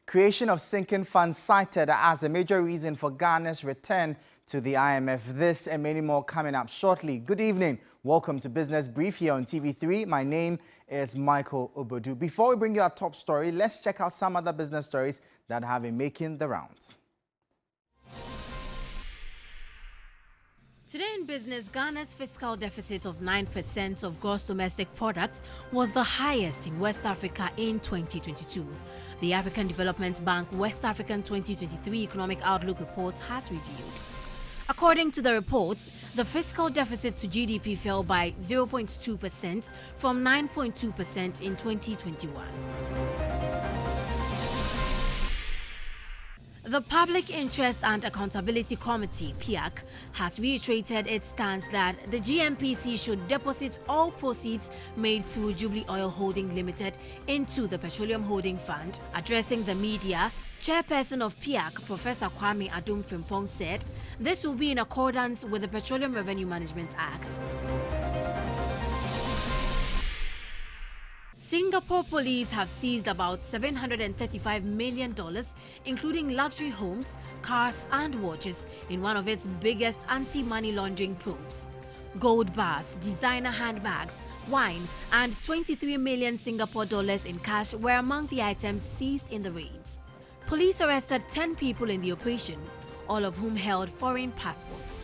Creation of sinking funds cited as a major reason for Ghana's return to the IMF. This and many more coming up shortly. Good evening. Welcome to Business Brief here on TV3. My name is Michael Obodu. Before we bring you our top story, let's check out some other business stories that have been making the rounds. Today in business, Ghana's fiscal deficit of 9% of gross domestic product was the highest in West Africa in 2022. The African Development Bank West African 2023 Economic Outlook report has revealed. According to the report, the fiscal deficit to GDP fell by 0.2% from 9.2% in 2021. The Public Interest and Accountability Committee, PIAC, has reiterated its stance that the GNPC should deposit all proceeds made through Jubilee Oil Holding Limited into the Petroleum Holding Fund. Addressing the media, Chairperson of PIAC, Professor Kwame Adum Frimpong, said this will be in accordance with the Petroleum Revenue Management Act. Singapore police have seized about $735 million, including luxury homes, cars and watches, in one of its biggest anti-money laundering probes. Gold bars, designer handbags, wine and 23 million Singapore dollars in cash were among the items seized in the raids. Police arrested 10 people in the operation, all of whom held foreign passports.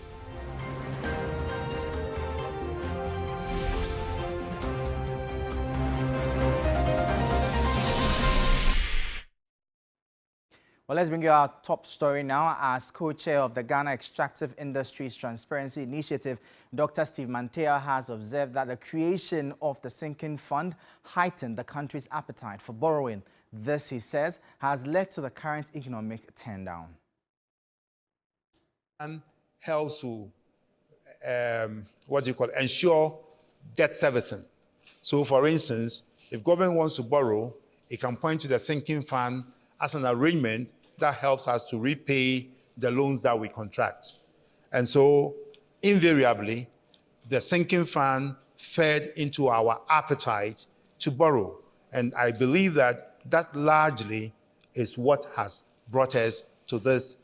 Well, let's bring you our top story now. As co-chair of the Ghana Extractive Industries Transparency Initiative, Dr. Steve Mantea has observed that the creation of the sinking fund heightened the country's appetite for borrowing. This, he says, has led to the current economic turndown. And helps to, ensure debt servicing. So, for instance, if government wants to borrow, it can point to the sinking fund as an arrangement that helps us to repay the loans that we contract. And so, invariably, the sinking fund fed into our appetite to borrow. And I believe that that largely is what has brought us to this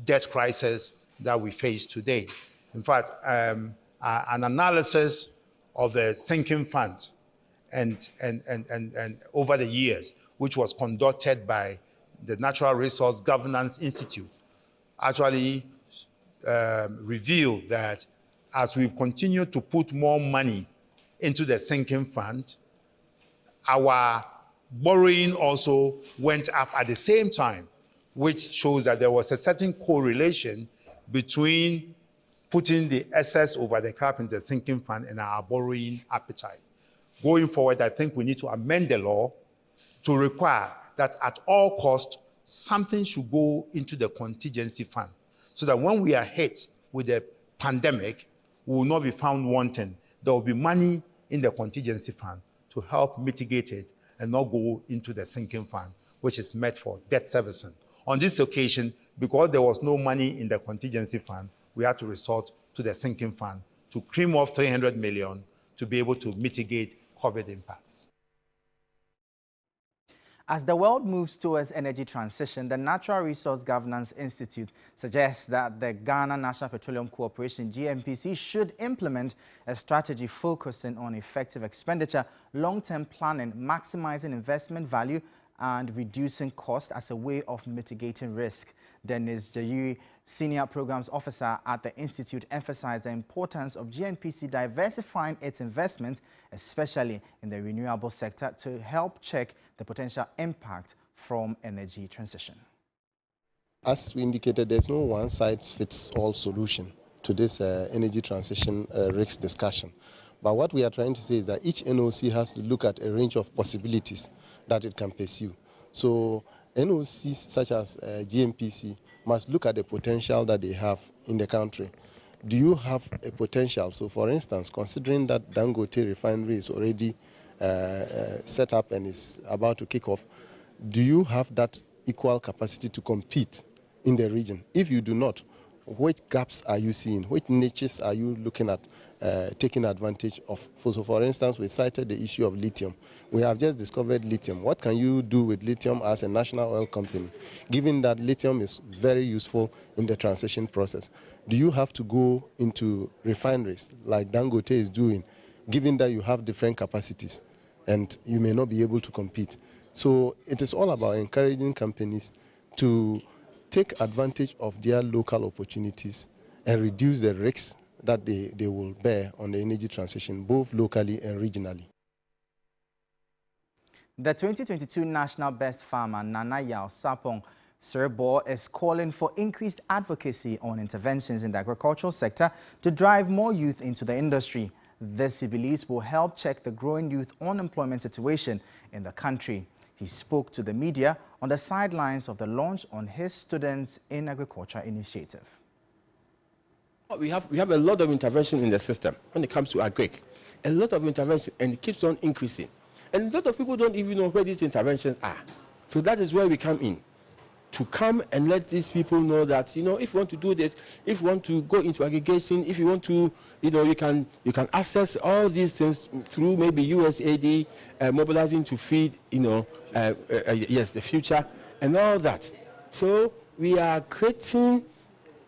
debt crisis that we face today. In fact, an analysis of the sinking fund and over the years, which was conducted by the Natural Resource Governance Institute, actually revealed that as we've continued to put more money into the sinking fund, our borrowing also went up at the same time, which shows that there was a certain correlation between putting the excess over the cap in the sinking fund and our borrowing appetite. Going forward, I think we need to amend the law to require that at all costs, something should go into the contingency fund so that when we are hit with the pandemic, we will not be found wanting. There will be money in the contingency fund to help mitigate it and not go into the sinking fund, which is meant for debt servicing. On this occasion, because there was no money in the contingency fund, we had to resort to the sinking fund to cream off 300 million to be able to mitigate COVID impacts. As the world moves towards energy transition, the Natural Resource Governance Institute suggests that the Ghana National Petroleum Corporation, GNPC, should implement a strategy focusing on effective expenditure, long-term planning, maximizing investment value, and reducing costs as a way of mitigating risk. Dennis Jayiri, Senior Programs Officer at the Institute, emphasized the importance of GNPC diversifying its investments, especially in the renewable sector, to help check the potential impact from energy transition. As we indicated, there's no one-size-fits-all solution to this energy transition risk discussion. But what we are trying to say is that each NOC has to look at a range of possibilities that it can pursue. So NOCs such as GNPC must look at the potential that they have in the country. Do you have a potential? So for instance, considering that Dangote refinery is already set up and is about to kick off, do you have that equal capacity to compete in the region? If you do not, which gaps are you seeing? Which niches are you looking at taking advantage of? So for instance, we cited the issue of lithium. We have just discovered lithium. What can you do with lithium as a national oil company, given that lithium is very useful in the transition process? Do you have to go into refineries like Dangote is doing, given that you have different capacities and you may not be able to compete? So it is all about encouraging companies to take advantage of their local opportunities and reduce the risks that they will bear on the energy transition, both locally and regionally. The 2022 National Best Farmer, Nana Yao Sapong Serbo, is calling for increased advocacy on interventions in the agricultural sector to drive more youth into the industry. This, he believes, will help check the growing youth unemployment situation in the country. He spoke to the media on the sidelines of the launch on his Students in Agriculture initiative. We have a lot of intervention in the system when it comes to agric. A lot of intervention, and it keeps on increasing. And a lot of people don't even know where these interventions are. So that is where we come in, to come and let these people know that, if you want to do this, if you want to go into aggregation, if you want to, you can access all these things through maybe USAID, mobilizing to feed, yes, the future and all that. So we are creating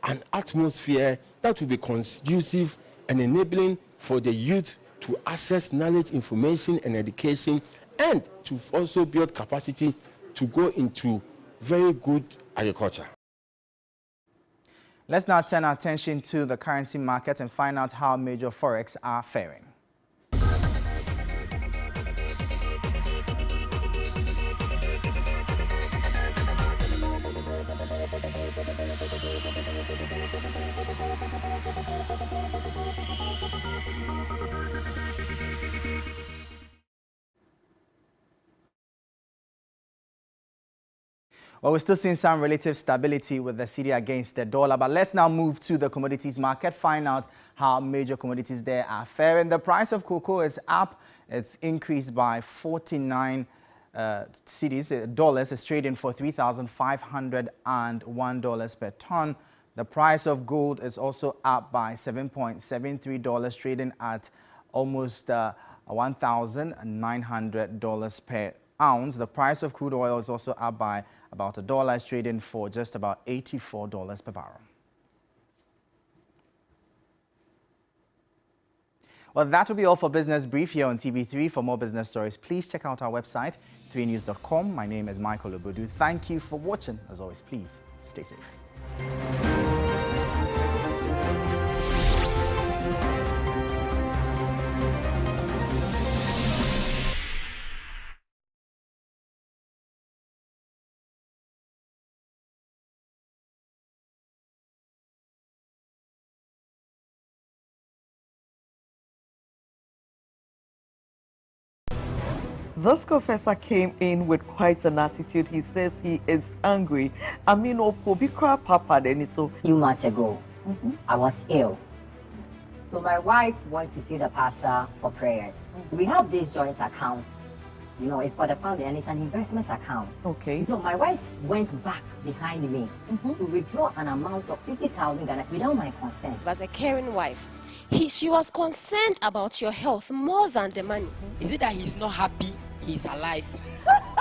an atmosphere that will be conducive and enabling for the youth to access knowledge, information, and education, and to also build capacity to go into very good agriculture. Let's now turn our attention to the currency market and find out how major forex are faring. Well, we're still seeing some relative stability with the cedi against the dollar, but let's now move to the commodities market, find out how major commodities there are faring. The price of cocoa is up. It's increased by 49 dollars. It's trading for $3,501 per ton. The price of gold is also up by $7.73, trading at almost $1,900 per ounce. The price of crude oil is also up by about $1. It's trading for just about $84 per barrel. Well, that will be all for Business Brief here on TV3. For more business stories, please check out our website, 3news.com. My name is Michael Obudu. Thank you for watching. As always, please stay safe. This confessor came in with quite an attitude. He says he is angry. I mean, Opobikra Papa Deniso. A few months ago, I was ill. So my wife went to see the pastor for prayers. We have this joint account. It's for the family and it's an investment account. Okay. My wife went back behind me to withdraw an amount of 50,000 Ghana without my consent. As a caring wife, she was concerned about your health more than the money. Is it that he's not happy he's alive?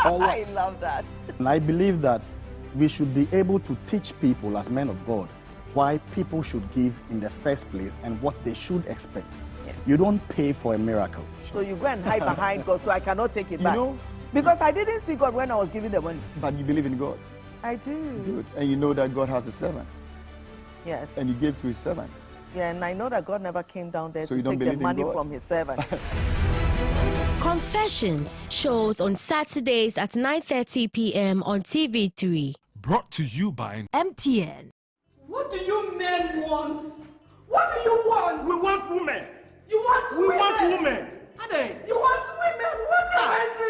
Or what? I love that. And I believe that we should be able to teach people as men of God why people should give in the first place and what they should expect. Yeah. You don't pay for a miracle. So you go and hide behind God, so I cannot take it back. Because I didn't see God when I was giving the money. But you believe in God? I do. Good. And you know that God has a servant. Yes. And he gave to his servant. Yeah, and I know that God never came down there so to take the money from his servant. Confessions shows on Saturdays at 9:30 p.m. on TV3. Brought to you by MTN. What do you men want? What do you want? We want women. You want we women? Want women. You want women? What am I doing?